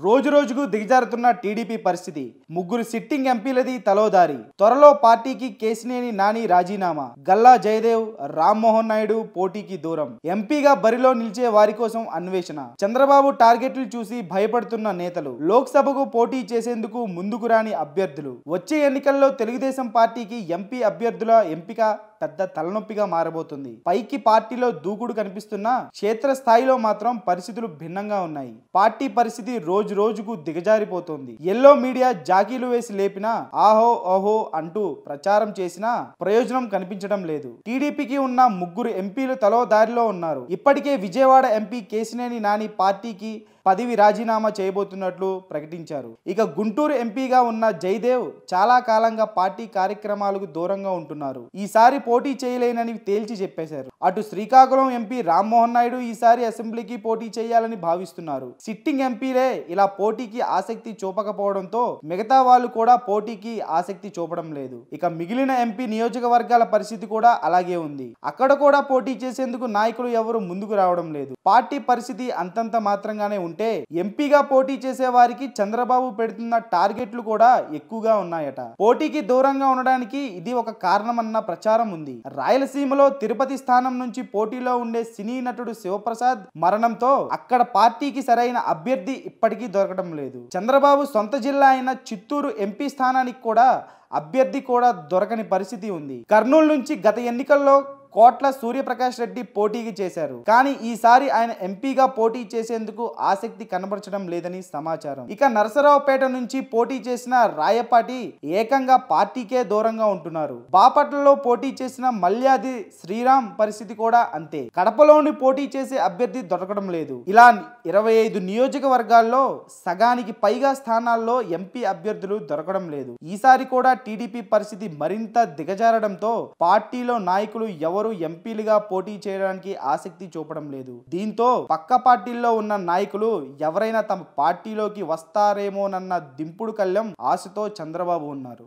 రోజు రోజుకు దిగజారుతున్న టీడీపీ పరిస్థితి. ముగ్గురు సిట్టింగ్ ఎంపీలది తలోదారి. త్వరలో పార్టీకి కేశినేని నాని రాజీనామా. గల్లా జయదేవ్, రామ్మోహన్ నాయుడు పోటీకి దూరం. ఎంపీగా బరిలో నిలిచే వారి కోసం అన్వేషణ. చంద్రబాబు టార్గెట్లు చూసి భయపడుతున్న నేతలు. లోక్సభకు పోటీ చేసేందుకు ముందుకు రాని అభ్యర్థులు. వచ్చే ఎన్నికల్లో తెలుగుదేశం పార్టీకి ఎంపీ అభ్యర్థుల ఎంపిక పెద్ద తలనొప్పిగా మారబోతుంది. పైకి పార్టీలో దూకుడు కనిపిస్తున్నా క్షేత్రస్థాయిలో మాత్రం పరిస్థితులు భిన్నంగా ఉన్నాయి. పార్టీ పరిస్థితి రోజు రోజుకు దిగజారిపోతోంది. ఎల్లో మీడియా జాకీలు వేసి లేపినా, ఆహో ఓహో అంటూ ప్రచారం చేసినా ప్రయోజనం కనిపించడం లేదు. టీడీపీకి ఉన్న ముగ్గురు ఎంపీలు తలో దారిలో ఉన్నారు. ఇప్పటికే విజయవాడ ఎంపీ కేశినేని నాని పార్టీకి పదవి రాజీనామా చేయబోతున్నట్లు ప్రకటించారు. ఇక గుంటూరు ఎంపీగా ఉన్న జయదేవ్ చాలా కాలంగా పార్టీ కార్యక్రమాలకు దూరంగా ఉంటున్నారు. ఈసారి పోటీ చేయలేనని తేల్చి చెప్పేశారు. అటు శ్రీకాకుళం ఎంపీ రామ్మోహన్ నాయుడు ఈసారి అసెంబ్లీకి పోటీ చేయాలని భావిస్తున్నారు. సిట్టింగ్ ఎంపీలే ఇలా పోటీకి ఆసక్తి చూపకపోవడంతో మిగతా వాళ్ళు కూడా పోటీకి ఆసక్తి చూపడం లేదు. ఇక మిగిలిన ఎంపీ నియోజకవర్గాల పరిస్థితి కూడా అలాగే ఉంది. అక్కడ కూడా పోటీ చేసేందుకు నాయకులు ఎవరు ముందుకు రావడం లేదు. పార్టీ పరిస్థితి అంతంత మాత్రంగానే ఉంటే ఎంపీగా పోటీ చేసే వారికి చంద్రబాబు పెడుతున్న టార్గెట్లు కూడా ఎక్కువగా ఉన్నాయట. పోటీకి దూరంగా ఉండడానికి ఇది ఒక కారణమన్న ప్రచారం ఉంది. రాయలసీమలో తిరుపతి స్థానం నుంచి పోటీలో ఉండే సినీ నటుడు శివప్రసాద్ మరణంతో అక్కడ పార్టీకి సరైన అభ్యర్థి ఇప్పటికీ దొరకడం లేదు. చంద్రబాబు సొంత జిల్లా అయిన చిత్తూరు ఎంపీ స్థానానికి కూడా అభ్యర్థి కూడా దొరకని పరిస్థితి ఉంది. కర్నూలు నుంచి గత ఎన్నికల్లో కోట్ల సూర్యప్రకాష్ రెడ్డి పోటీకి చేశారు. కానీ ఈసారి ఆయన ఎంపీగా పోటీ చేసేందుకు ఆసక్తి కనబరచడం లేదని సమాచారం. ఇక నరసరావుపేట నుంచి పోటీ చేసిన రాయపాటి ఏకంగా పార్టీకే దూరంగా ఉంటున్నారు. బాపట్లలో పోటీ చేసిన మల్యాది శ్రీరామ్ పరిస్థితి కూడా అంతే. కడపలోని పోటీ చేసే అభ్యర్థి దొరకడం లేదు. ఇలా 25 నియోజకవర్గాల్లో సగానికి పైగా స్థానాల్లో ఎంపీ అభ్యర్థులు దొరకడం లేదు. ఈసారి కూడా టీడీపీ పరిస్థితి మరింత దిగజారడంతో పార్టీలో నాయకులు ఎవరు ఎంపీలుగా పోటీ చేయడానికి ఆసక్తి చూపడం లేదు. దీంతో పక్క పార్టీల్లో ఉన్న నాయకులు ఎవరైనా తమ పార్టీలోకి వస్తారేమోనన్న దింపుడు కళ్ళెం ఆశతో చంద్రబాబు ఉన్నారు.